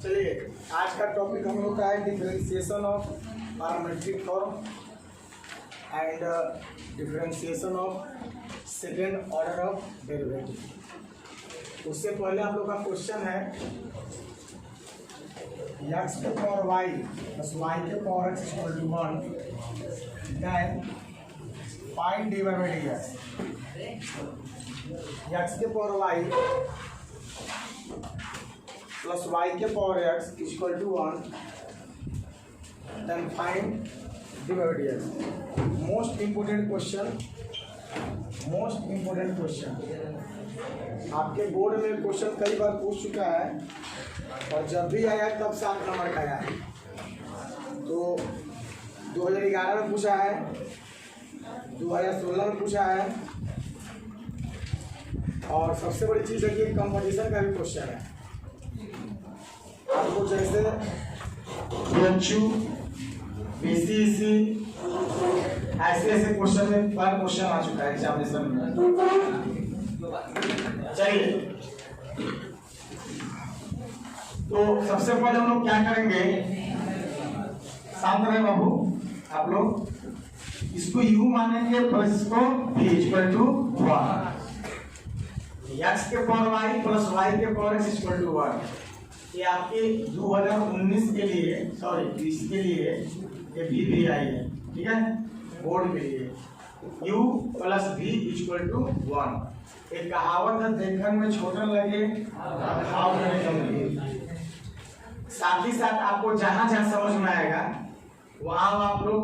चलिए आज का टॉपिक हम लोग का है differentiation of parametric form and differentiation of second order of derivative. उससे पहले आप लोग का क्वेश्चन है x के पावर y प्लस y के power x equal to 1 then find dy by dx। x के पावर y प्लस y के power x equal to 1 then find dy by dx। Most important question आपके board में question कई बार पूछ चुका है और जब भी आया तब 7 नंबर का आया है। तो 2011 में पूछा है, 2016 में पूछा है और सबसे बड़ी चीज़ है कि कंपोजिशन का भी क्वेश्चन है। आपको जैसे BCEC ऐसे क्वेश्चन में पर क्वेश्चन आ चुका है एग्जामिनेशन में। चलिए तो सबसे पहले हम लोग क्या करेंगे, शांत रहे बाबू आप लोग, इसको u मानेंगे प्लस इसको v इक्वल टू 1। x के पावर y प्लस y के पावर x इक्वल टू 1। ये आपके 2019 के लिए 20 के लिए ये भी आई है, ठीक है, बोर्ड के लिए u plus v equal to 1। एक कहावत है, देखने में छोटा लगे भाव में कम लगे। साथ ही साथ आपको जहां जहां समझ में आएगा वहां आप लोग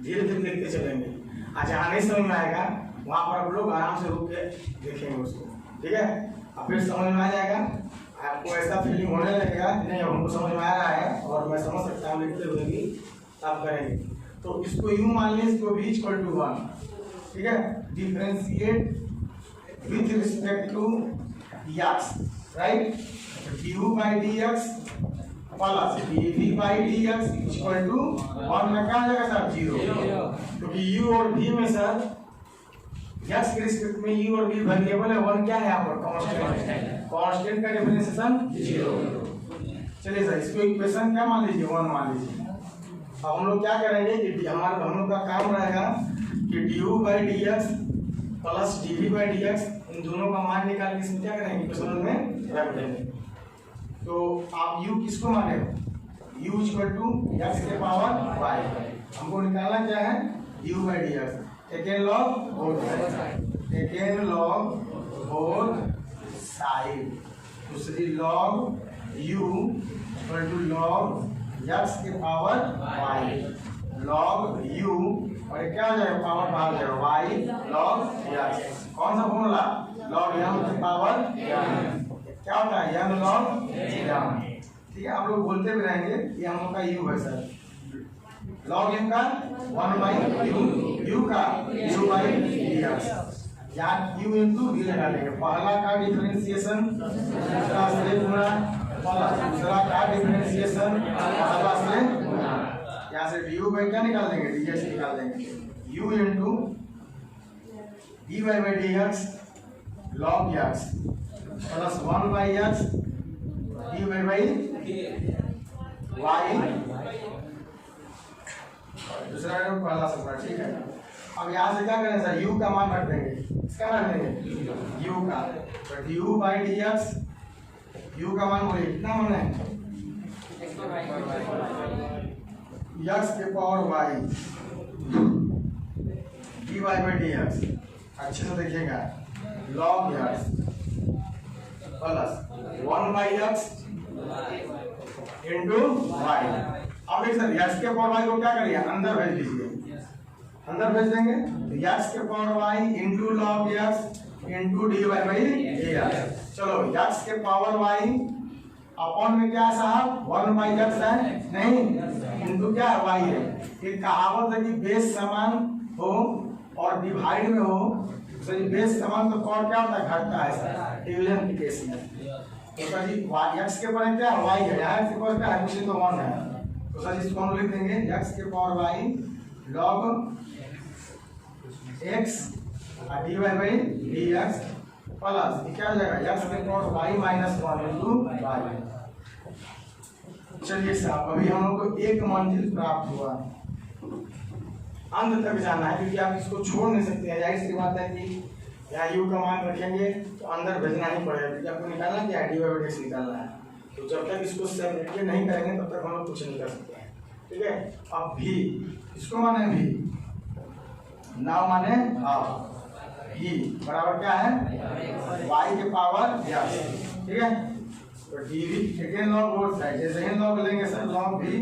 धीरे धीरे देखते चलेंगे, और जहां नहीं समझ में आएगा वहां पर आप लोग आराम से रुक के देखेंगे उसको, ठीक है। और फिर समझ में आ जाएगा, आपको ऐसा फीलिंग होने लगेगा नहीं हमको समझ में आ रहा है और मैं समझ सकता हूँ लिखते हुए भी आप करेंगे। तो इसको यूं मान लीजिए, इसको v इक्वल टू 1, ठीक है। Differentiate with respect to x, right. du by dx plus dv by dx equal to 1 में क्या आ जाएगा सर, 0। क्योंकि u और v में सर x के रिस्पेक्ट में u और v वेरिएबल है, 1 क्या है यहाँ पर, कांस्टेंट का डिफरेंशिएशन 0। चलिए सर इसको इक्वेशन क्या मान लीजिए, 1 मान लीजिए। अब हम लोग क्या करेंगे कि हम लोग का काम रहेगा कि du by dx plus dv by dx इन दोनों का मान निकाल के इसमें क्या करेंगे, इक्वेशन में रख देंगे। तो आप u किसको माने, u इक्वल टू x के पावर y। हमको निकालना क्या है, u बाई dx। सेकेंड लॉग बोथ साइड, दूसरी log u equal to log x के पावर y, लॉग u और क्या हो जाएगा, पावर बाहर जाएगा y लॉग x। कौन सा फॉर्मूला, लॉग m की पावर क्या होता है, m लॉग m, ठीक है। आप लोग बोलते भी रहेंगे कि हम लोग का u है सर, लॉग m का 1 बाई u का u बाई dx, यहाँ u इंटू v लगा लेंगे। पहला का डिफरेंशिएशन दूसरा से गुणा, दूसरा का डिफरेंशिएशन पहला से गुणा, यहाँ से du बाई क्या निकाल देंगे, dx निकाल देंगे। u into dy by dx log x plus 1 by x dy by y, दूसरा पहला सवाल, ठीक है। अब यहाँ से क्या करें सर, u का मान रख देंगे, इसका रख देंगे u का, तो du बाई dx, u का मान बोलिए कितना मान है, x के power y dy by dx, अच्छे से देखिएगा, log x plus 1 by x into y। अब एक सर x के पावर y को क्या करिए, अंदर भेज दीजिए, अंदर भेज देंगे तो x के power y into log x into dy by dx। चलो x के पावर y अपॉन में क्या है साहब, 1 बाई x है, नहीं इंटू क्या है, y है। एक कहावत है कि बेस समान हो और डिवाइड में हो, तो बेस समान तो कौन क्या होता है, घटता है सर, डिवीजन के केस में। तो सर जी x के पावर क्या है, y है, यहाँ x के पावर क्या है, मुझे तो 1 है, तो सर इसको हम लिख देंगे x के power y log x dy by dx plus क्या हो जाएगा, x के power y minus 1 into y। चलिए साहब, अभी हम लोग को एक मंजिल प्राप्त हुआ, अंत तक जाना है, क्योंकि आप इसको छोड़ नहीं सकते हैं। जाहिर सी बात है कि यहाँ यू का मान रखेंगे तो अंदर भेजना ही पड़ेगा, क्योंकि आपको निकालना क्या है, dy/dx निकालना है। तो जब तक इसको सेपरेट नहीं करेंगे तब तक हम लोग कुछ नहीं कर सकते हैं, ठीक है। अब भी इसको माने भी, नाउ माने अब, भी बराबर क्या है, y के पावर यस, ठीक है। तो dv second log both side, second log लेंगे सर, लॉग भी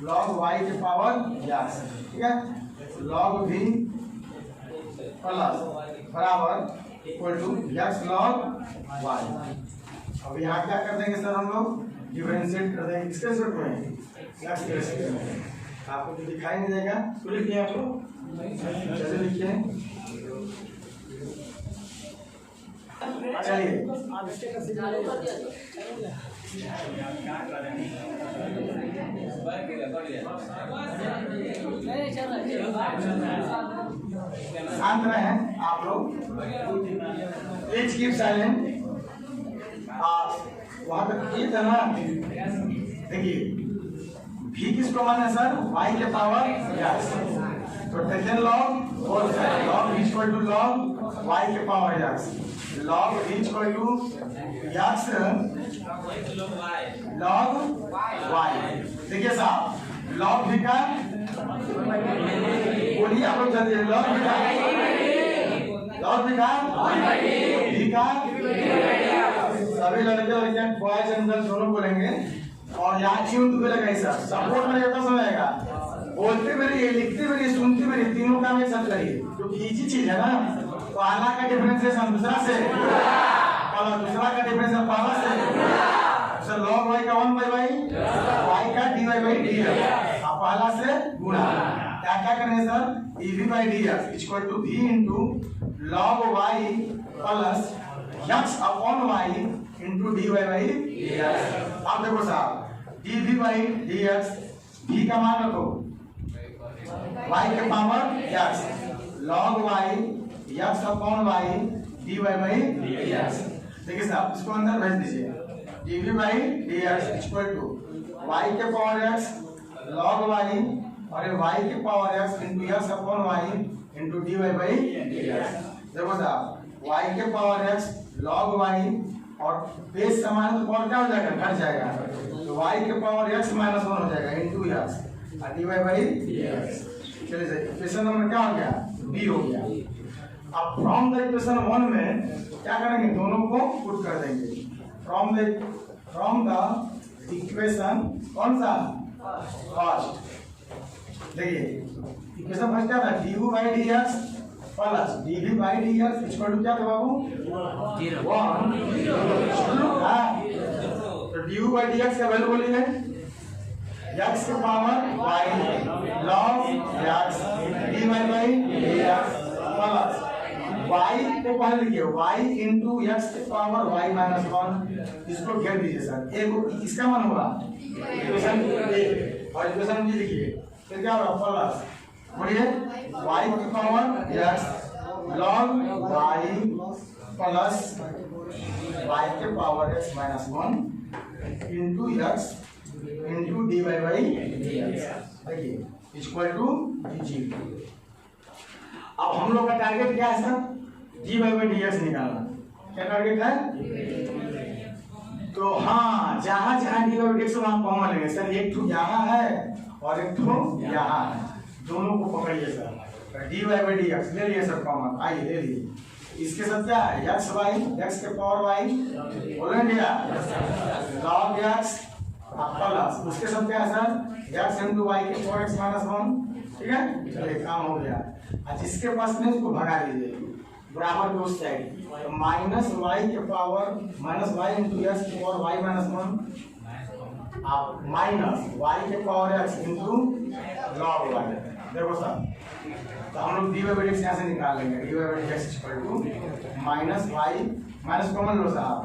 लॉग y के पावर यस, ठीक है। लॉग भी प्लस बराबर equal to x log y। अब यहाँ क्या कर देंगे सर, हम लोग डिफरेंशिएट कर देंगे किसके रूप में, यक्स के रूप में। आपको तो दिखाई नहीं देगा, तो लिखिए आप लोग, चलिए लिखिए, चलिए शांत रहें आप लोग, प्लीज कीप साइलेंट। वहां तक ये था ना, देखिए भी किसको माने सर, y के पावर यस, तो सेकेंड लॉग और log equal to log y के power yes, log equal to x log y। देखिए साहब, लॉग भी का बोलिए आप लोग जल्दी, लॉग भी का, लॉग भी का सभी लड़के लड़कियां बॉयज एंड गर्ल्स दोनों बोलेंगे, और यहाँ ट्यून पे लगाई सर, सपोर्ट में कितना समय आएगा, बोलते मेरी, लिखते मेरी, सुनते मेरी, तीनों काम एक साथ करिए, क्योंकि इजी चीज है ना। तो आला का डिफरेंशिएशन दूसरा से, और दूसरा का डिफरेंशिएशन पहला से, सर log y का 1/y, y का dy/dx, अब पहला से गुणा, क्या क्या करेंगे sir, dv/dx equal to v into log y plus x upon y into dy/dx। अब देखो साहब, dv/dx, v का मान रखो y के power x, log y x upon y dy/dx। देखिए साहब, इसको अंदर भेज दीजिए, dv/dx इक्वल टू y के पावर x log y और y के power x into x upon y into dy/dx। देखो साहब, y के पावर x log y और बेस समान तो पावर क्या हो जाएगा, घट जाएगा, तो y के पावर x -1 हो जाएगा इनटू x और dy/dx। चलिए सर, इक्वेशन नंबर क्या हो गया, b हो गया। अब फ्रॉम द इक्वेशन 1 में क्या करेंगे, दोनों को पुट कर देंगे, फ्रॉम द इक्वेशन कौन सा, फर्स्ट। देखिए इक्वेशन फर्स्ट क्या था, du/dx plus dv/dx equal to क्या था बाबू, 1। तो du/dx का वैल्यू बोलिए, x के power y log x dy/dx plus y को पहले लिखिए, y इंटू x के पावर y -1, इसको घेर दीजिए सर, एक इसका मान होगा इक्वेशन ए, और इक्वेशन बी लिखिए, फिर क्या होगा, प्लस बोलिए y की power x log y plus y के power x -1 into x into dy/dx, देखिए इक्वल टू g। अब हम लोग का टारगेट क्या है सर, dy/dx निकालना, क्या टारगेट है, तो हाँ, जहां जहां dy/dx वहां कॉमन लेंगे सर, एक ठो यहाँ है और एक ठो यहाँ है, दोनों को पकड़िए सर, dy/dx ले लिए सर कॉमन, आइए ले लिए, इसके साथ क्या है, x के पावर y बोले लिया log x प्लस, उसके साथ क्या है सर, x इंटू y के पावर x -1, ठीक है। चलिए काम हो गया, जिसके पास नहीं उसको भगा दीजिए बराबर के उस साइड, तो माइनस वाई के power minus Y into X के पावर वाई -1 आप माइनस वाई के power X into log Y. देखो सर, तो हम लोग dy/dx यहाँ से निकाल लेंगे, dy/dx equal to minus Y minus common लो साहब,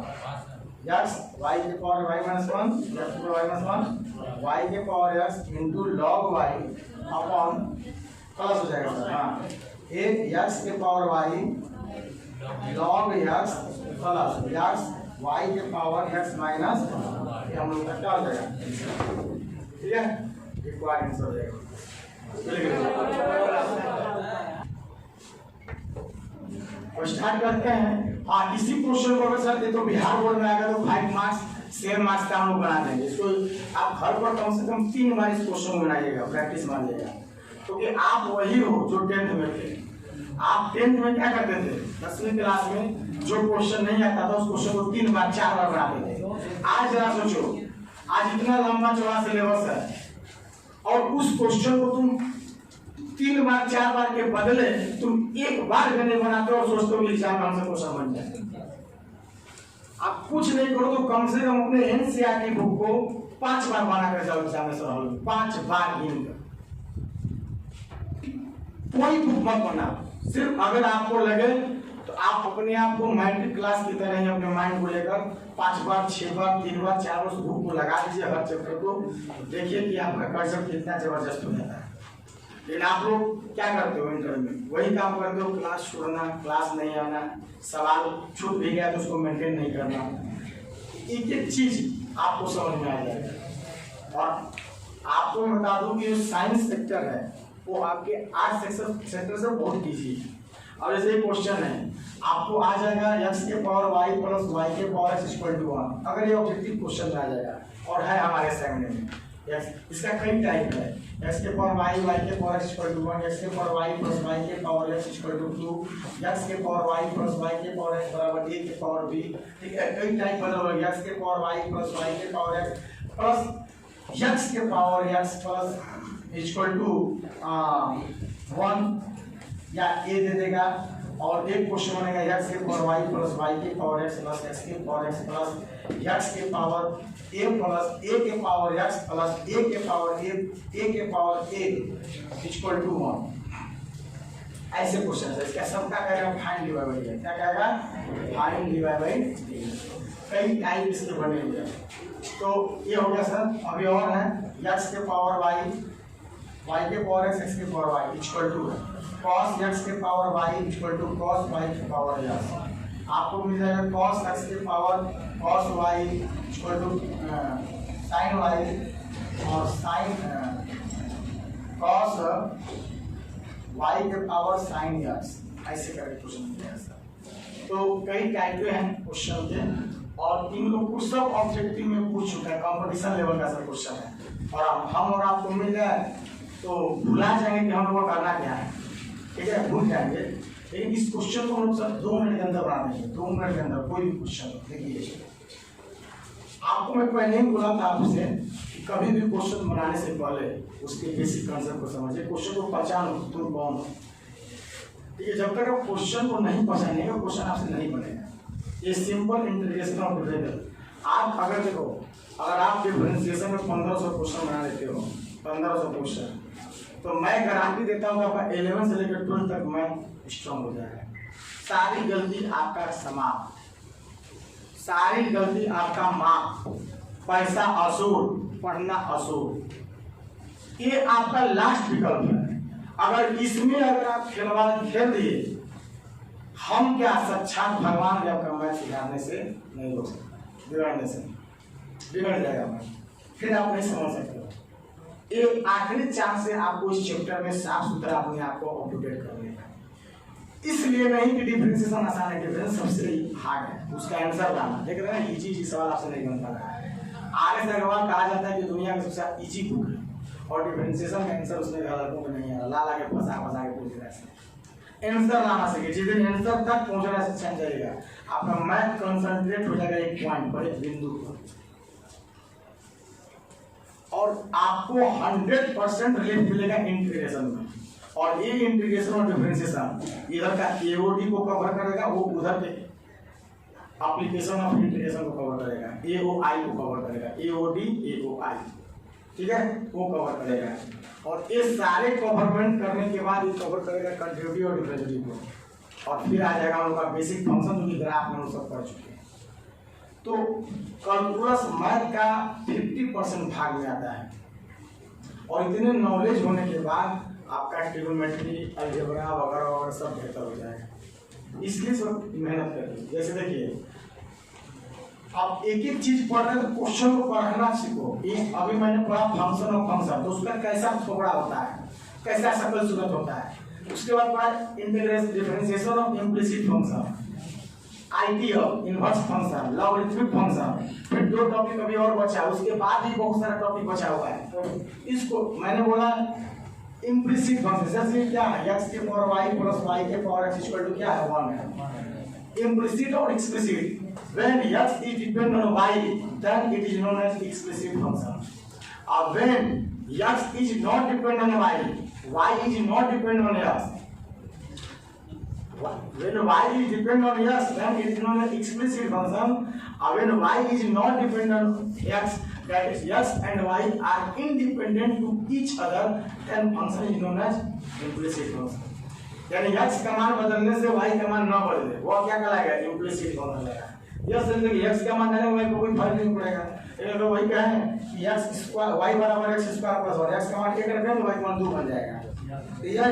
x y के पावर y -1 x के पावर y-1 y के power x into log y upon plus हो जाएगा सर, हाँ, एक x के power y log x plus x y के पावर x -1 ये हम लोग का क्या हो जाएगा, ठीक है, रिक्वायर्ड आंसर हो जाएगा। और स्टार्ट करते हैं। हाँ, इसी क्वेश्चन को अगर सर ये तो बिहार बोर्ड में आएगा तो 5 मार्क्स 6 मार्क्स का हम लोग बना देंगे। इसको आप घर पर कम से कम 3 बार इस क्वेश्चन को बनाइएगा, प्रैक्टिस मारिएगा, क्योंकि आप वही हो जो 10th में थे। आप 10th में क्या करते थे, 10वीं क्लास में जो क्वेश्चन नहीं आता था उस क्वेश्चन को 3 बार 4 बार बनाते थे। आज जरा सोचो, आज इतना लंबा चौड़ा सिलेबस है और उस क्वेश्चन को तुम 3 बार 4 बार के बदले तुम एक बार भी नहीं बनाते और सोचते हो कि एग्जाम में हमसे क्वेश्चन बन जाए। आप कुछ नहीं करो तो कम से कम अपने एनसीईआरटी बुक को 5 बार बना कर जाओ एग्जामिनेशन हॉल में, 5 बार गिन कर। कोई बुक मत बनाओ, सिर्फ अगर आपको लगे तो आप अपने आप को मैट्रिक क्लास की तरह ही अपने माइंड को लेकर 5 बार 6 बार 3 बार 4 बार बुक को लगा दीजिए हर चैप्टर को, देखिए कि आपका कंसेप्ट कितना जबरदस्त हो जाता है। लेकिन आप लोग क्या करते हो इंटर में, वही काम करते हो, क्लास छोड़ना, क्लास नहीं आना, सवाल छूट भी गया तो उसको मेंटेन नहीं करना। एक एक चीज आपको समझ में आ जाएगा। और आपको बता दूं कि जो साइंस सेक्टर है वो आपके आर्ट सेक्टर से बहुत ईजी है। और जैसे एक क्वेश्चन है, आपको आ जाएगा x के पावर y प्लस y के पावर x इक्वल टू 1। अगर ये ऑब्जेक्टिव क्वेश्चन आ जाएगा और है हमारे असाइनमेंट में, इसका कई टाइप है, x के पावर y, y के power x equal to 1, x के पावर y प्लस y के power x equal to 2, x के पावर y प्लस y के पावर x बराबर a के पावर b। ठीक है, कई टाइप बदल हो गया, x के पावर y प्लस y के पावर x प्लस x के power x plus equal to 1 या a दे देगा। और एक क्वेश्चन बनेगा x के पावर y प्लस y के पावर x प्लस x के पावर x प्लस x के पावर a प्लस a के पावर x प्लस a के पावर a इक्वल टू 1। ऐसे क्वेश्चन है, इसका सबका कहेगा फाइंड डिवाइड बाय d। क्या कहेगा, फाइंड डिवाइड बाय d। कई टाइप इसके बने हुए हैं। तो ये हो गया सर। अभी और है x के पावर y, y के पावर x के power y equal to cos x के power y equal to cos y के पावर x। आपको मिल जाएगा cos x के power cos y equal to sin y और sin cos y के पावर sin x। ऐसे करके क्वेश्चन मिलेगा सर। तो कई टाइप के हैं क्वेश्चन के और इन लोग को सब ऑब्जेक्टिव में पूछ चुका है, कंपटीशन लेवल का सब क्वेश्चन है। और हम और आपको मिल जाए तो भुला जाएंगे कि हम लोग करना क्या है, ठीक है, भूल जाएंगे। लेकिन इस क्वेश्चन को हम लोग सर 2 मिनट के अंदर बना देंगे, 2 मिनट के अंदर कोई भी क्वेश्चन। देखिए, आपको मैं पहले ही बोला था आपसे कि कभी भी क्वेश्चन बनाने से पहले उसके बेसिक कंसेप्ट को समझिए, क्वेश्चन को पहचानो तुम कौन हो। ठीक है, जब तक आप क्वेश्चन को नहीं पहचानेंगे क्वेश्चन आपसे नहीं बनेगा। ये सिंपल इंटीग्रेशन ऑफ डिफरेंशियल। आप अगर देखो, अगर आप डिफरेंशिएशन में 1500 क्वेश्चन बना लेते हो, 1500 क्वेश्चन, तो मैं गारंटी देता हूँ आपका 11 से लेकर 12 तक मैं स्ट्रॉन्ग हो जाएगा। सारी गलती आपका समाप्त, सारी गलती आपका माफ, पैसा असूल, पढ़ना असूल। ये आपका लास्ट विकल्प है। अगर इसमें अगर आप खिलवाड़ खेल दिए, हम क्या साक्षात भगवान ने आपका मैथ सिखाने से नहीं रोक सकते, बिगड़ने से बिगड़ जाएगा मैथ, फिर आप नहीं समझ सकते। एक आखिरी चांस है आपको इस चैप्टर में साफ सुथरा अपने आप को अप टू डेट करने का। इसलिए नहीं कि डिफरेंशिएशन आसान है, डिफरेंस सबसे हार्ड है, उसका आंसर लाना। देख रहे हैं, इजी सवाल आपसे नहीं बन पा रहा है। आर एस अग्रवाल कहा जाता है कि दुनिया का सबसे इजी बुक है और डिफरेंशिएशन का आंसर उसमें गलतों में नहीं आ रहा, ला के फंसा के पूछ रहा है। आंसर लाना सीखिए, जिस दिन आंसर तक पहुंचना शिक्षा जाएगा आपका मैथ कंसंट्रेट हो जाएगा एक पॉइंट पर, एक बिंदु पर, और आपको 100% रिलीफ मिलेगा इंटीग्रेशन में। और ये इंटीग्रेशन और डिफरेंशिएशन इधर का एओडी को कवर करेगा, वो उधर के एप्लीकेशन ऑफ इंटीग्रेशन को कवर करेगा, एओआई को कवर करेगा, एओडी एओआई, ठीक है, वो कवर करेगा। और ये सारे कवरमेंट करने के बाद ये कवर करेगा कंटिन्यूटी और डिफरेंशिएशन को, और फिर आ जाएगा उनका बेसिक फंक्शन, जो कि ग्राफ में सब पढ़ चुके हैं। तो कैलकुलस मैथ का 50% भाग में आता है, और इतने नॉलेज होने के बाद आपका ट्रिग्नोमेट्री, अलजेब्रा वगैरह वगैरह सब बेहतर हो जाएगा। इसलिए सब मेहनत करिए। जैसे देखिए, आप एक एक चीज पढ़ रहे तो क्वेश्चन को पढ़ना सीखो। अभी मैंने पढ़ा फंक्शन ऑफ फंक्शन, तो उसका कैसा टुकड़ा होता है, कैसा शकल सूरत होता है। उसके बाद पढ़ा integration differentiation of implicit function, IT of inverse function, logarithmic function, फिर 2 टॉपिक अभी और बचा, उसके बाद भी बहुत सारा टॉपिक बचा हुआ है। इसको मैंने बोला इम्प्लिसिट फंक्शन, जैसे क्या है x के पावर y प्लस y के पावर x इक्वल टू क्या है 1 है। इम्प्लिसिट और explicit, when x is depend on y then it is known as explicit function, or when x is not depend on y is not depend on x, when y is depend on x then it is known as explicit function, or when y is not depend on x, that is x and y are independent to each other, then function is known as implicit function। यानी x का मान बदलने से y का मान न बदले, वो क्या कहलाएगा, implicit function लगेगा। यह समझे कि x का मान डालेंगे y को कोई फर्क नहीं पड़ेगा। ये लोग वही कहें कि x स्क्वायर y बराबर x स्क्वायर प्लस 1, x का मान 1 रखेंगे तो y का मान 2 बन जाएगा। तो यह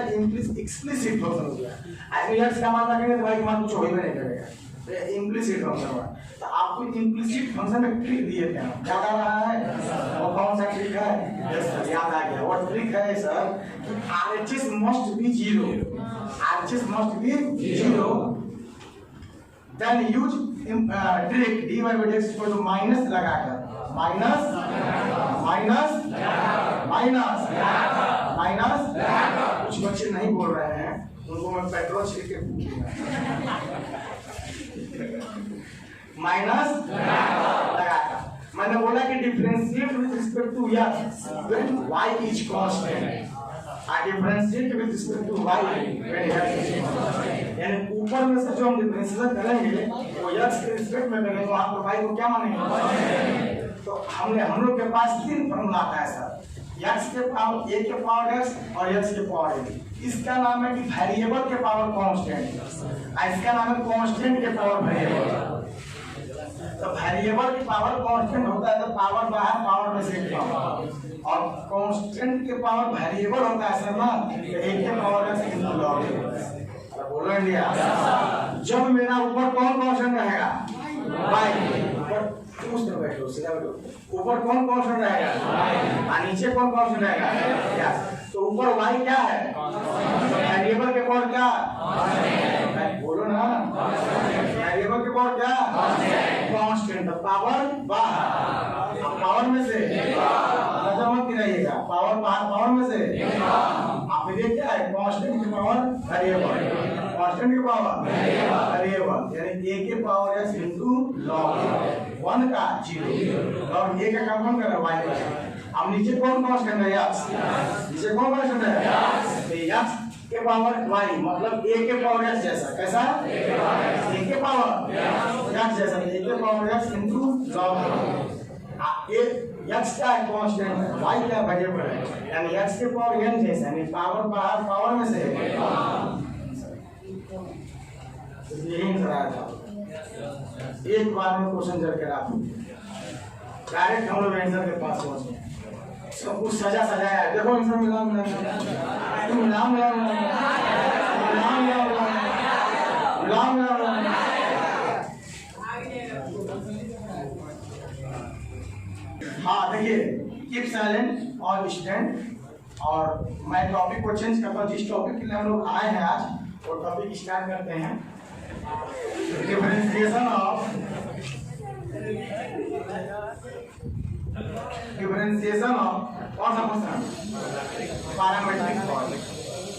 एक्सप्लिसिट फंक्शन हो गया। अगर x का मान रखेंगे तो y का मान कुछ हो ही नहीं करेगा, तो ये इम्प्लिसिट फंक्शन हुआ। तो आपको इम्प्लिसिट फंक्शन में ट्रिक दिए थे, क्या कर रहा है, वो कौन सा ट्रिक है, यस सर याद आ गया। वो ट्रिक है सर कि RHS must be 0, RHS must be 0, then use trick dy by dx equal to minus लगाकर, माइनस माइनस माइनस माइनस। कुछ बच्चे नहीं बोल रहे हैं, उनको मैं पेट्रोल छिड़क के पूछूंगा। माइनस लगाकर मैंने बोला कि differentiate with respect to x when y is constant, differentiate with respect to y when x is constant। यानी ऊपर में से जो हम डिफरेंशिएट करेंगे वो x के रिस्पेक्ट में करेंगे, आप तो y को क्या मानेंगे। तो हम लोग के पास 3 फॉर्मूला आता है सर, x के पावर a के पावर x और x के पावर a। इसका नाम है कि वेरिएबल के पावर कांस्टेंट, इसका नाम है कांस्टेंट के पावर वेरिएबल। तो वेरिएबल की पावर कांस्टेंट होता है तो पावर बाहर, पावर में से पावर, और कांस्टेंट के पावर वेरिएबल होता है सर ना, तो a के power x into log a। बोलो इंडिया, जब मेरा ऊपर कौन कांस्टेंट रहेगा, y, बैठो सीधा बैठो, ऊपर कौन कांस्टेंट रहेगा, और नीचे कौन कांस्टेंट रहेगा, तो ऊपर y क्या है, वेरिएबल के पावर क्या, बोलो ना, वेरिएबल के पावर क्या, कांस्टेंट, पावर बाहर, पावर में से मत गिराइएगा, पावर बाहर, पावर में से आप ये क्या है, कांस्टेंट की पावर वेरिएबल, कांस्टेंट की पावर वेरिएबल, यानी a के पावर x इनटू log 1 का 0 और a का काम कौन कर रहा है, y का। अब नीचे कौन कांस्टेंट है, x, नीचे कौन कांस्टेंट है, x के पावर y, मतलब a के पावर x जैसा, कैसा, a के पावर x जैसा, a के power x into log x क्या है, कांस्टेंट है, y क्या वेरिएबल है, यानी x के पावर n जैसा, यानी पावर बाहर, पावर में से यही कराया था। एक बार में क्वेश्चन करके आप डायरेक्ट हम लोग आंसर के पास पहुंचे, सब कुछ सजा सजाया है। देखो आंसर मिला मिला मिला मिला मिला मिला। हाँ देखिए, कीप साइलेंट और स्टैंड, और मैं टॉपिक को चेंज करता हूँ। जिस टॉपिक के लिए हम लोग आए हैं आज, वो टॉपिक स्टार्ट करते हैं, डिफरेंशिएशन ऑफ कौन सा question, parametric form,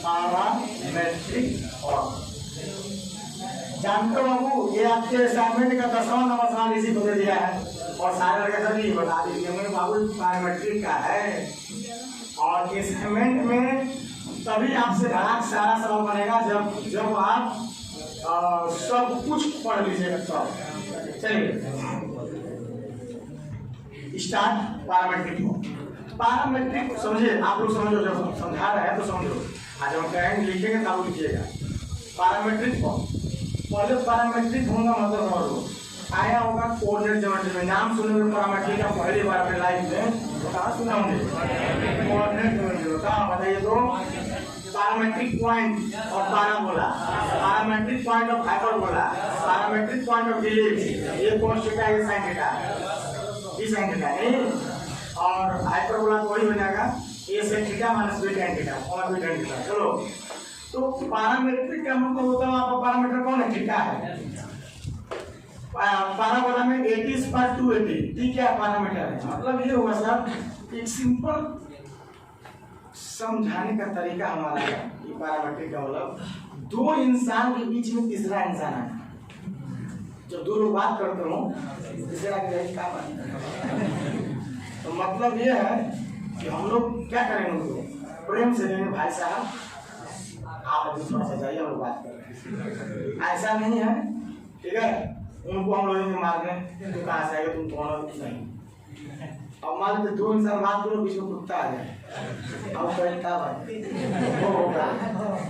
parametric form. जानते हो बाबू, ये आपके असाइनमेंट का 10वां नंबर सवाल इसी को दे दिया है, और सारे लड़के सभी बता दीजिए मेरे बाबू पैरामीट्रिक का है, और असाइनमेंट में तभी आपसे सारा सवाल बनेगा जब आप सब कुछ पढ़ लीजिएगा। सब चलिए स्टार्ट, पैरामीट्रिक। पैरामीट्रिक समझिए, आप लोग समझो, जब समझा रहे हैं तो समझो, आज हम कहेंगे लिखेंगे तब लिखिएगा। पैरामीट्रिक फॉर्म, पहले पैरामीट्रिक होगा मतलब और आया होगा कोऑर्डिनेट ज्योमेट्री में, नाम सुने में पैरामीट्रिक का पहली बार अपने लाइफ में, तो कहाँ सुना होंगे, कोऑर्डिनेट ज्योमेट्री। कहाँ बताइए तो, parametric point of parabola, parametric point of hyperbola, parametric point of ellipse, ये cos थीटा ये sin थीटा, ये sin थीटा है। और हाइपरबोला तो वही बनेगा a sin theta minus b tan theta और b tan थीटा। चलो, तो पैरामेट्रिक का मतलब होता है आपका पैरामीटर कौन है? थीटा है। पैराबोला में 80 पर 280 ठीक है पैरामीटर है। मतलब ये हुआ सर एक सिंपल समझाने का तरीका हमारा है कि पैरामेट्रिक का मतलब दो इंसान के बीच में तीसरा इंसान है। जब दो लोग बात करते हो तीसरा के क्या तो मतलब ये है कि हम लोग क्या करेंगे, उनको प्रेम से लेंगे, भाई साहब आप अभी थोड़ा सा जाइए, हम लोग बात कर रहे हैं। ऐसा नहीं है, ठीक है। उनको हम लोग मारने तो कहाँ से आएगा, तुम कौन हो नहीं। अब मान लीजिए दो इंसान बात करो, बीच में कुत्ता आ जाए, अब बैठता भाई वो होगा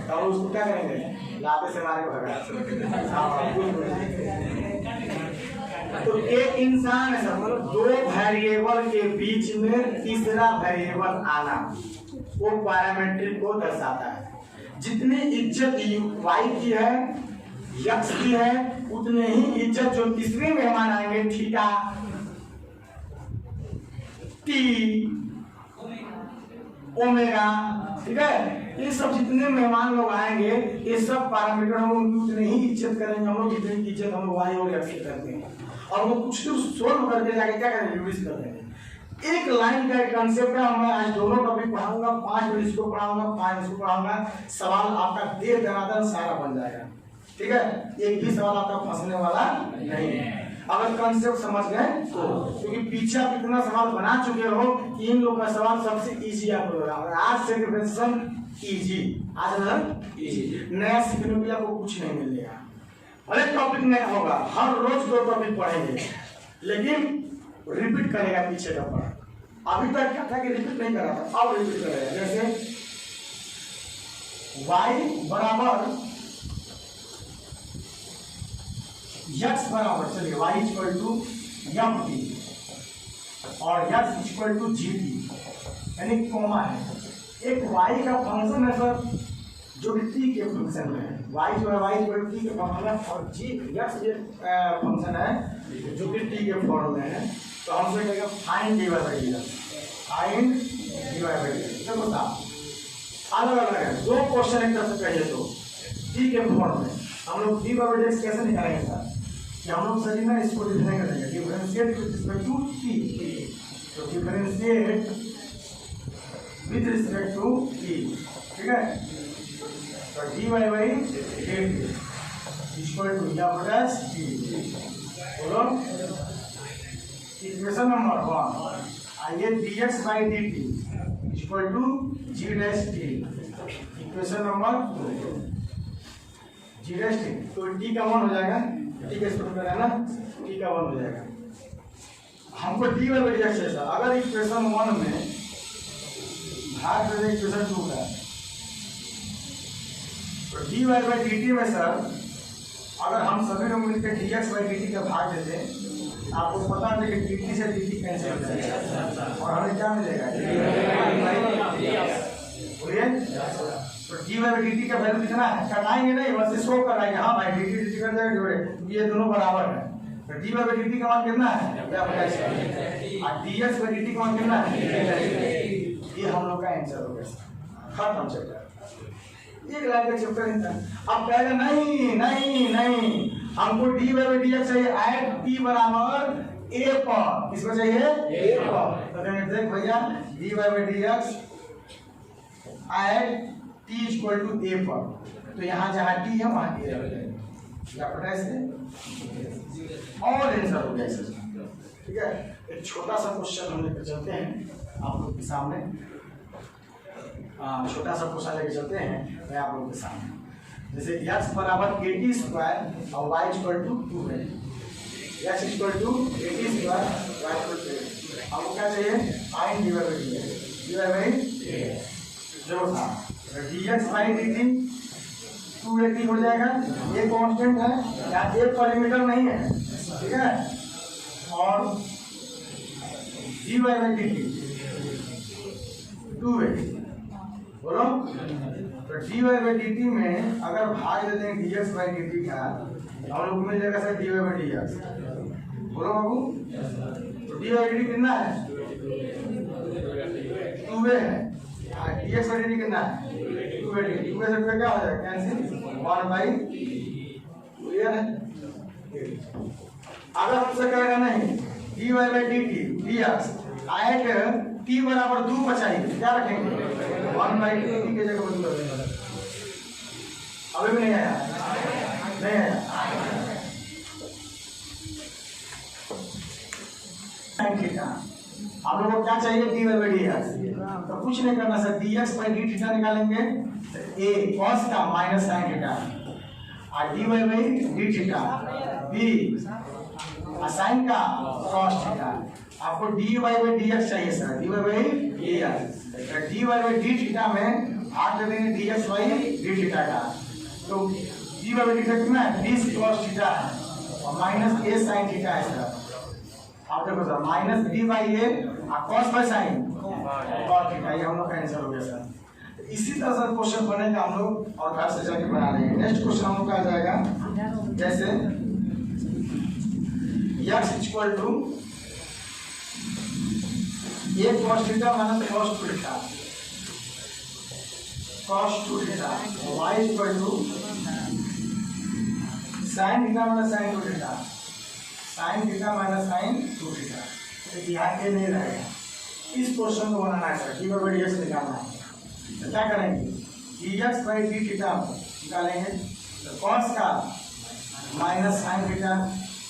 तो उसको क्या करेंगे, लाते से मारे भगा। तो एक इंसान है सब दो वेरिएबल के बीच में तीसरा वेरिएबल आना, वो पैरामीट्रिक को दर्शाता है। जितनी इज्जत y की है, x की है, उतने ही इज्जत जो तीसरे मेहमान आएंगे थीटा, t, ओमेगा, ठीक है। ये सब जितने मेहमान लोग आएंगे ये सब पैरामीटर हम लोग उतने ही इज्जत करेंगे हम लोग जितनी इज्जत हम लोग y और x की करते हैं। और वो कुछ सोल्व करके जाके क्या करेंगे, रिवीज कर देंगे। एक लाइन का एक कंसेप्ट है। मैं आज दोनों टॉपिक पढ़ाऊंगा, 5 मिनट इसको पढ़ाऊंगा, 5 इसको पढ़ाऊंगा। सवाल आपका दे दनादन सारा बन जाएगा, ठीक है। एक भी सवाल आपका फंसने वाला नहीं है अगर कंसेप्ट समझ गए तो। क्योंकि पीछे आप इतना सवाल बना चुके हो कि इन लोग का सवाल सबसे इजी आपको होगा। आज से प्रिपरेशन इजी, आज इजी, नया सीखने के लिए आपको कुछ नहीं मिलेगा। भले टॉपिक नया होगा, हर रोज 2 टॉपिक पढ़ेंगे, लेकिन रिपीट करेगा पीछे का पढ़ा। अभी तक क्या था कि रिपीट नहीं कर रहा था, अब रिपीट करेगा। जैसे y बराबर x बराबर, चलिए y इक्वल टू mt और x इक्वल टू gt, यानी कॉमा है। एक y का फंक्शन है सर जो कि t के फंक्शन में है। y जो है y इक्वल टू t के फॉर्म में, और g x ये फंक्शन है जो कि t के फॉर्म में है। तो हमसे कहेगा find dy by dx, find dy by dx। देखो साहब अलग अलग है, 2 क्वेश्चन एक तरफ से कहिए तो t के फॉर्म में हम लोग dy बाय dx कैसे निकालेंगे सर, कि हम लोग सही में इसको डिफाइन करेंगे differentiate with respect to t। तो differentiate with respect to t, ठीक है। तो dy बाय dt equal to f dash t। बोलो इक्वेशन नंबर 1, आइए dx बाय dt equal to g dash t। Equation number 2 g dash t, तो t का 1 हो जाएगा, ठीक है। इसको करना ना, t का 1 हो जाएगा। हमको dy बाय dx है सर। अगर इक्वेशन 1 में भाग दे दें इक्वेशन 2 का, तो dy बाय dt में सर अगर हम सभी लोग मिलकर dx बाय dt का भाग देते हैं, आपको पता है कि dt से dt कैंसिल हो जाएगा और हमें क्या मिलेगा, बोलिए। तो dy बाय dt का वैल्यू कितना है, कटाएंगे नहीं, बस इसको कराएंगे। हाँ भाई dt dt कर जाएगा जोड़े, ये दोनों बराबर है। तो dy बाय dt का मान कितना है, और dx बाय dt का मान कितना है, ये हम लोग का आंसर हो गया, खत्म चैप्टर। एक लाइन का चैप्टर इतना। अब कहेगा नहीं नहीं नहीं, हमको dy बाय dx चाहिए एट t बराबर a पर। किसको चाहिए, a पर। तो कहेंगे देख भैया dy by dx at t equal to a पर। तो यहाँ जहाँ t है वहाँ a रह जाएगा, पता है और आंसर हो गया इसका, ठीक है। एक छोटा सा क्वेश्चन हम लेकर चलते हैं आप लोग के सामने, छोटा सा क्वेश्चन लेकर चलते हैं मैं आप लोगों के सामने। जैसे x बराबर 80 स्क्वायर और y इक्वल टू 2 है, x equal to 80 square y equal to, हमको क्या चाहिए, find dy by dx। dy by जो था dx बाय dt 280 हो जाएगा, ये कांस्टेंट है, यहाँ एक पैरामीटर नहीं है, ठीक है। और dy बाय dt 280, बोलो। तो D Y by D T में अगर भाग देते हैं D X by D T का, हम लोग को मिल जाएगा sir D Y by D X. बोलो बाबू, तो डी वाई डी टी कितना है? 2a है। D X by D T कितना है? 2a D. 2a से 2a क्या हो जाएगा? कैंसिल, 1/2 क्लियर है। अगर हमसे कहेगा नहीं D Y by D T D X at T बराबर 2 बचाइए, क्या रखेंगे? 1/2 की जगह बदल देंगे। अभी भी नहीं आया, नहीं आया। आप लोगों को क्या चाहिए? D Y by D X. तो कुछ नहीं करना sir, D X by D theta निकालेंगे, ए कॉस का माइनस साइन थीटा, और D Y by D theta, B sine का कॉस थीटा। आपको D Y by D X चाहिए sir, D Y by D X. D Y by D theta में भाग दे देंगे D X by D theta का, तो D Y by D theta कितना है? 20 कॉस थीटा है और माइनस ए साइन थीटा है सर। आप देखो सर, माइनस डी बाई ए और cos by sine cos theta, ये हम लोग का आंसर हो गया सर। इसी तरह से क्वेश्चन बनेगा हम लोग और घर से जाके बना लेंगे। नेक्स्ट क्वेश्चन हम लोग का आ जाएगा, जैसे x equal to A cos theta minus cos 2 theta, cos 2 theta, y equal to sin theta minus sin 2 theta, sin theta minus sin 2 theta. तो ध्यान के नहीं रहेगा, इस क्वेश्चन को बनाना है sir, D by D X निकालना है। तो क्या करेंगे? D X by D theta निकालेंगे, तो cos का माइनस sin थीटा,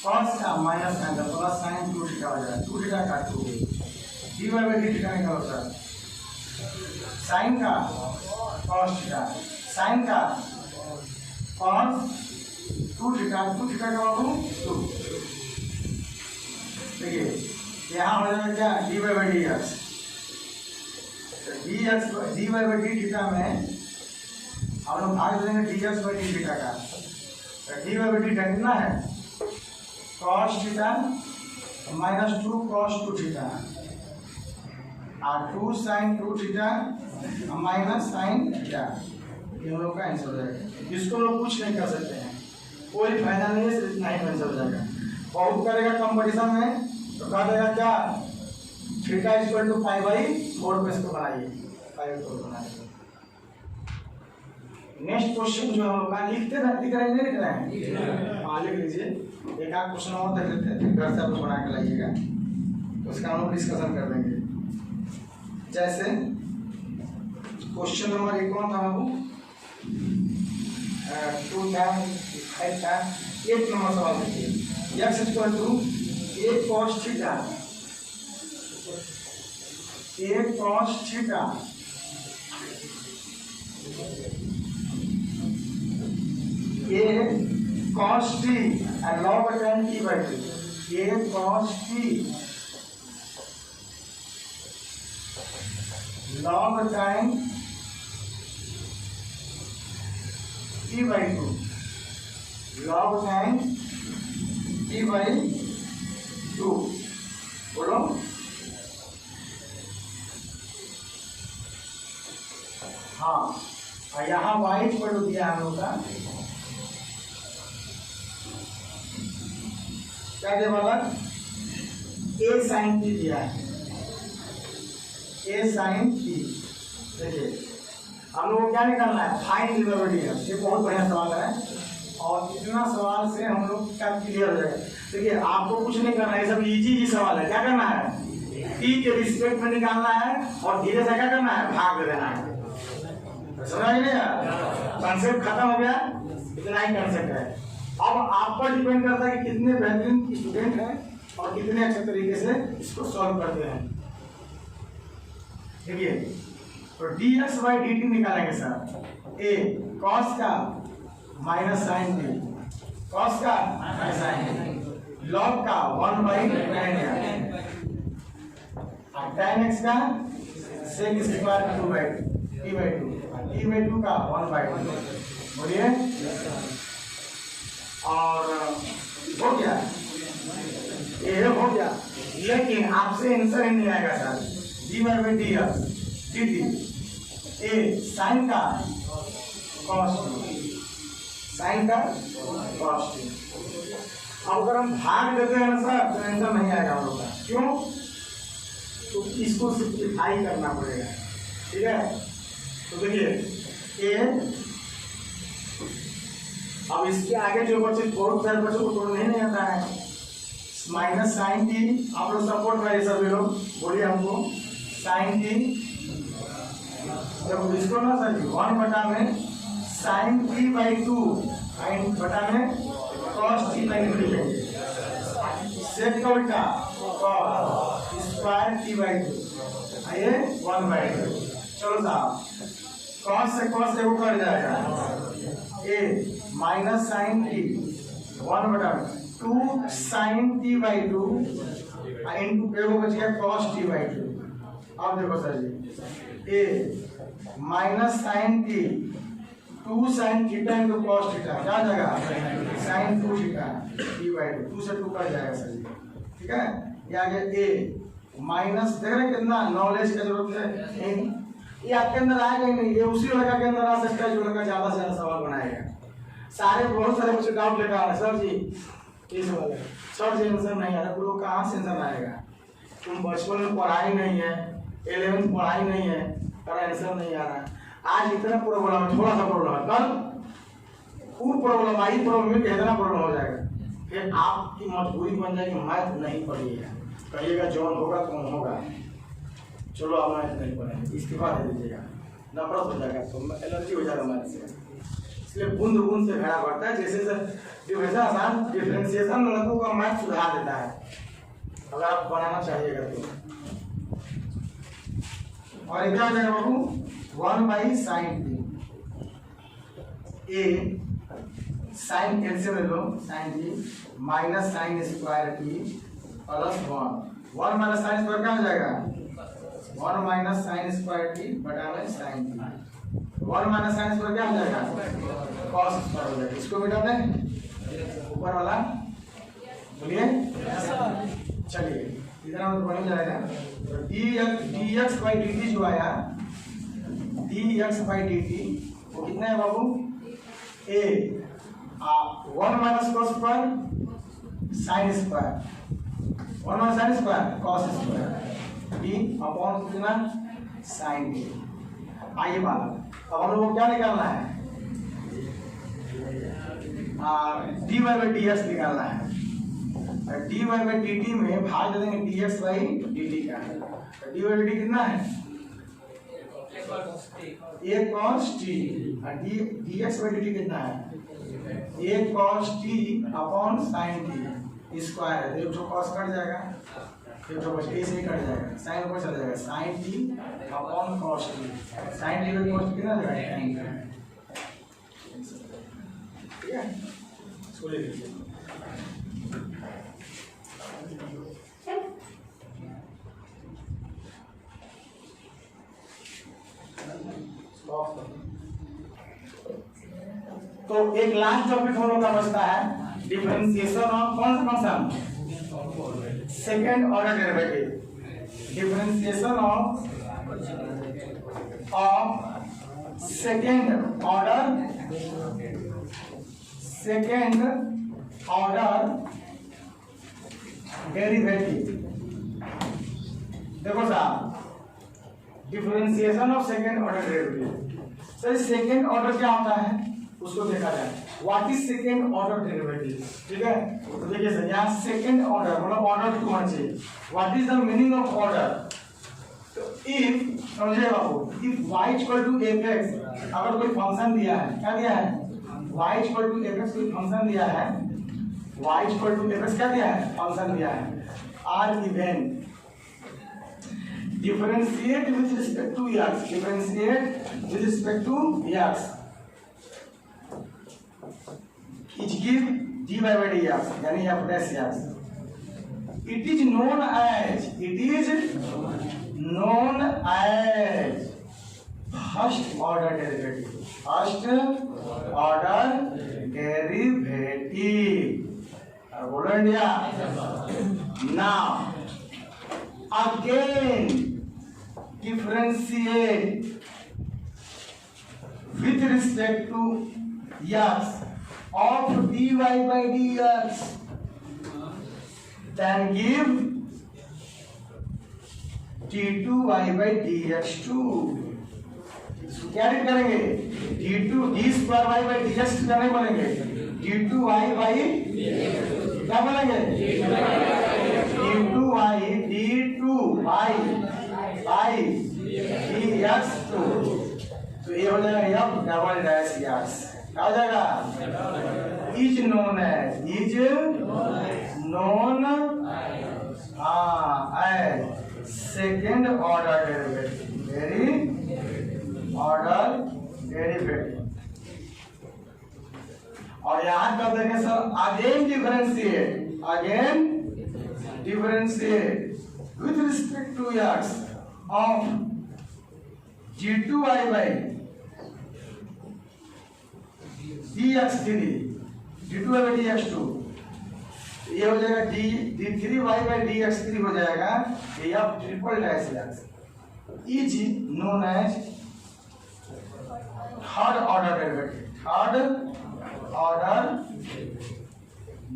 cos का माइनस sin का प्लस sin 2 थीटा हो जाएगा, 2 थीटा काट दोगे, D Y by D theta निकालो सर, sin का cos थीटा, sin का cos 2 थीटा, 2 थीटा का बाबू 2। देखिए यहाँ हो जाएगा क्या? D Y by D X. D Y by D theta में हम लोग भाग देंगे D X by D theta का, तो D Y by D theta कितना है? cos theta minus 2 cos 2 theta और 2 sin 2 theta minus sin theta, ये हम लोग का आंसर हो जाएगा। इसको लोग कुछ नहीं कर सकते हैं, कोई फायदा नहीं है, सिर्फ इतना ही आंसर हो जाएगा। बहुत करेगा कंपटीशन में तो कह देगा क्या? Theta equal to pi by 4 पे इसको बनाइए, पाई बाई 4 बनाइए। नेक्स्ट क्वेश्चन जो हम लोग का लिख रहे हैं, नहीं लिख रहे हैं? हाँ लिख लीजिए, एक आध क्वेश्चन और देख लेते हैं, घर से आप लोग बना के लाइएगा, तो उसका हम लोग डिस्कशन कर देंगे। जैसे क्वेश्चन नंबर 1 कौन था बाबू? 2 था, 5 था, 8 नंबर सवाल देखिए। x equal to a cos theta, a cos theta a cos t and log tan t by 2, a cos t log tan t by 2, log tan t by 2। बोलो, हाँ, और यहाँ y इक्वल टू दिया हम लोग का क्या दे वाला? a sin t दिया है, a sin t। देखिए हम लोग को क्या निकालना है? Find D by D x. ये बहुत बढ़िया सवाल है और इतना सवाल से हम लोग क्या क्लियर हो जाएगा। देखिए आपको कुछ नहीं करना है, सब इजी सवाल है। क्या करना है? t के रिस्पेक्ट में निकालना है और धीरे से क्या करना है? भाग दे देना है। समझ नहीं आया? कॉन्सेप्ट खत्म हो गया, इतना ही कॉन्सेप्ट है। अब आप पर डिपेंड करता है कि कितने बेहतरीन स्टूडेंट हैं और कितने अच्छे तरीके से इसको सॉल्व करते हैं। देखिए तो D X by D T निकालेंगे सर, ए कॉस का माइनस साइन टी, कॉस का माइनस साइन, लॉग का 1/tan और tan x का sec स्क्वायर 2/2 का 1/2। बोलिए, और हो गया, ये हो गया। लेकिन आपसे आंसर ही नहीं आएगा sir. D Y by D X D T, A sine का cos t, साइन का cos t। अब अगर हम भाग देते हैं ना सर तो आंसर नहीं आएगा हम लोग का, क्यों? तो इसको सिंप्लीफाई करना पड़ेगा, ठीक है। तो देखिए ए, अब इसके आगे जो बच्चे बहुत सारे बच्चों को तोड़ नहीं आता है, माइनस साइन टी, आप लोग सपोर्ट करिए सभी लोग, बोलिए हमको साइन टी, जब इसको ना सर 1/में साइन टी बाई 2 साइन बटा में कॉस टी बाई 2 सेक का उल्टा कॉस स्क्वायर टी बाई 2 आइए 1/2। चलो साहब कॉस से कॉस से वो कट जाएगा A minus sine T 1/2 sine T by 2 into A को बच गया कॉस टी बाई 2। अब देखो sir ji A minus sine T 2 sine theta into cos theta क्या आ जाएगा साइन 2 थीटा टी बाई 2 से 2 कट जाएगा सर जी, ठीक है। ये आ गया ए माइनस, देख रहे कितना नॉलेज की जरूरत है, ये आपके अंदर आएगा ही नहीं, ये उसी लड़का के अंदर आ सकता है जो लड़का ज्यादा से ज्यादा सवाल बनाएगा। सारे बहुत सारे बच्चे डाउट लेकर आ रहे सर जी इस वाले सर जी आंसर नहीं आ रहा, लोग कहाँ से आंसर आएगा? तुम बचपन में पढ़ाई नहीं है, 11th पढ़ाई नहीं है और आंसर नहीं आ रहा। आज इतना प्रॉब्लम है, थोड़ा सा प्रॉब्लम है, कल खूब प्रॉब्लम आई, प्रॉब्लम में कितना प्रॉब्लम हो जाएगा, फिर आपकी मजबूरी बन जाएगी मैथ नहीं पढ़िएगा, कहिएगा जॉन होगा कौन होगा, चलो आप मैथ नहीं पढ़ेंगे, इस्तीफा दे दीजिएगा, नफरत हो जाएगा, तो एलर्जी हो जाएगा मैथ से। इसलिए बूंद बूंद से घड़ा बढ़ता है, जैसे डिफरेंशिएशन आसान डिफरेंशिएशन लड़कों का मैथ सुधार देता है, अगर आप बनाना चाहिएगा तो। और क्या हो जाएगा बाबू 1/sin t, A sine LCM ले लो sine t minus sine square t plus 1 minus sine square क्या हो जाएगा 1 माइनस साइन स्क्वायर t बटा में sine t, 1 minus sine square क्या हो जाएगा कॉस स्क्वायर हो जाएगा। इसको मिटा दें ऊपर वाला, बोलिए चलिए इतना मतलब बन जाएगा। dx बाई dt जो आया dx बाई dt वो कितना है बाबू a 1 minus cos square sine square 1 minus sine square cos square b upon कितना साइन t। आइए बात अब हम लोग को क्या निकालना है dy बाई dx निकालना है, dy बाई dt में भाग दे देंगे dx बाई dt का, dy बाई dt कितना है a cos t और dx बाई dt कितना है a cos t upon sin t square है, एक जो cos कट जाएगा एक जो बच a से ही कट जाएगा, sin ऊपर चला जाएगा sin t upon cos t, sin t का cos कितना जाएगा tan का, ठीक है। इसको ले लीजिए तो एक लास्ट टॉपिक हम लोग का बचता है डिफरेंशिएशन ऑफ कौन सा function second order derivative, differentiation of second order derivative. देखो साहब differentiation of second order derivative, sir second order क्या होता है उसको देखा जाए, what is second order derivative, ठीक है। तो देखिए सर यहाँ सेकंड ऑर्डर मतलब ऑर्डर टू होना चाहिए, what is the meaning of order, तो इफ समझिए बाबू if y equal to fx अगर कोई फंक्शन दिया है, क्या दिया है y इक्वल टू fx कोई फंक्शन दिया है, y इक्वल टू fx क्या दिया है फंक्शन दिया है, or even differentiate with respect to x, differentiate with respect to x, it give dy by dx यानी f dash x, it is known as first order derivative, बोलो India. now again differentiate with respect to x of dy by dx, then give d2y by dx2। क्या करेंगे, d square y by dx क्या नहीं बोलेंगे, d2y by क्या बोलेंगे, d2y by dx2। तो ये हो जाएगा f डबल डैश x, क्या हो जाएगा, is known as second order derivative, very order derivative. और यहां कर देंगे sir again differentiate with respect to x of d2y by dx3, d2y by dx2, ये हो जाएगा d3y by dx3 हो जाएगा, ये अब triple dash x is known as third order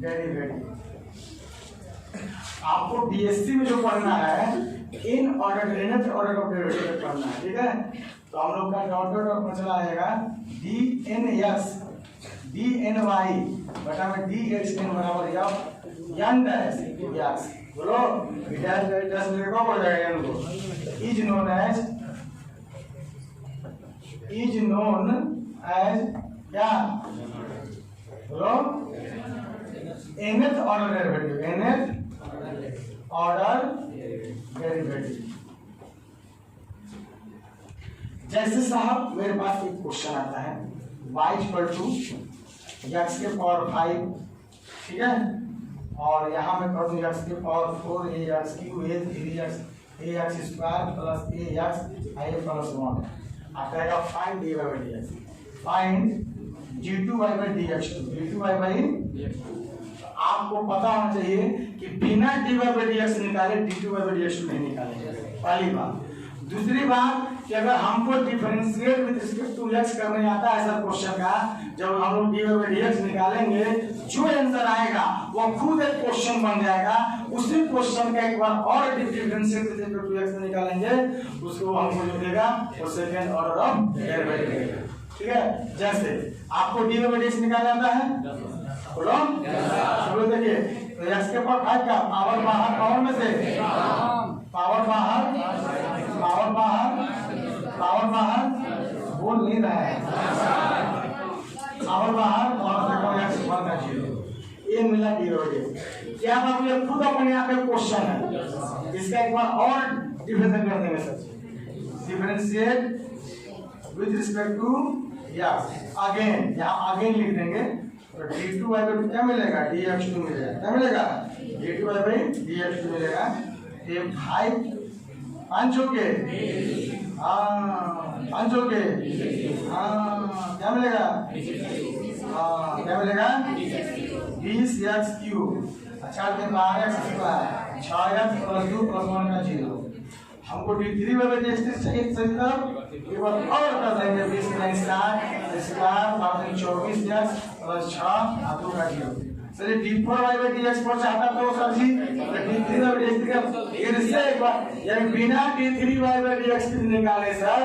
derivative. आपको बीएससी में जो पढ़ना है इन order nth order of derivative पढ़ना है, ठीक है। तो हम लोग का डॉट चला आएगा dnx dny बटा में dxn बराबर f n डैश x, बोलो डैश डैश लिखो पड़ जाएगा इनको, इज नोन एज क्या, बोलो nth ऑर्डर डेरिवेटिव। जैसे साहब मेरे पास एक क्वेश्चन आता है y इक्वल टू x के पावर 5, ठीक है, और यहाँ मैं कर दूँ x के power 4 ax cube a 3x ax square plus ax a plus 1, आता है find dy by dx, find d2y by dx2, d2y by आपको पता होना चाहिए कि बिना dy by dx निकाले d2y by dx2 नहीं निकालेंगे, पहली बात। दूसरी बात कि अगर हमको differentiate with respect to x करने आता है ऐसा क्वेश्चन का, जब हम लोग dy by dx निकालेंगे जो आंसर आएगा वो खुद एक क्वेश्चन बन जाएगा, उसी क्वेश्चन का एक बार और differentiate with respect to x निकालेंगे, उसको हमको जो देगा वो सेकंड ऑर्डर ऑफ डेरिवेटिव, ठीक है। जैसे आपको dy by dx निकालना आता है, बोलो चलो देखिए, तो x के पावर 5 का पावर बाहर, पावर में से पावर बाहर बोल नहीं रहा है, पावर बाहर और x वन का 0, ये मिला डेरिवेटिव। क्या बाबू ये खुद अपने आप में क्वेश्चन है, इसका एक बार और डिफरेंशिएट कर देंगे sir, differentiate with respect to x, again यहाँ अगेन लिख देंगे, तो d2y by क्या मिलेगा, dx2 मिलेगा, क्या मिलेगा, d2y by dx2 मिलेगा, ये 5 के क्या मिलेगा, क्या मिलेगा 20x क्यूब, अच्छा 12x square 6x plus 2 plus 1 का 0, हमको d3 by dx3 चाहिए, सही तरफ एक बार और कर देंगे 20 का स्क्वायर 24x प्लस 6 2 का 0। चलिए d4y by dx पर चाहता तो sir ji d3 by dx का फिर से एक बार, यानी बिना d3y by dx निकाले सर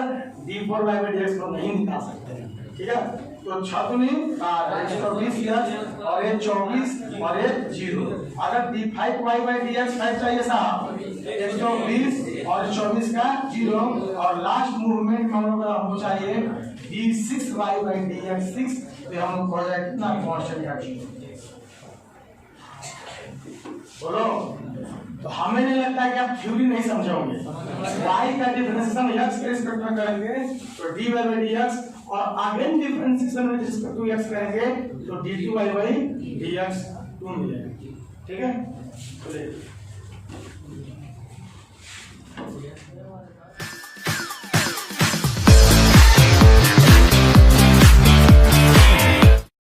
d4y by dx को नहीं निकाल सकते, ठीक है। तो 6 दूनी 120x और ये 24 और ये 0, अगर d5y by dx 5 चाहिए साहब, 120 और 24 का 0, और लास्ट मूवमेंट हम लोग को चाहिए d6y by dx 6, तो हम लोग हो जाए कितना कांस्टेंट का 0, बोलो। तो हमें नहीं लगता है कि आप थ्योरी नहीं समझोगे, y का डिफरेंशिएशन x के रिस्पेक्ट में करेंगे तो dy by dx, और again differentiation with respect to x करेंगे तो d2y by dx2 मिलेगा, ठीक है।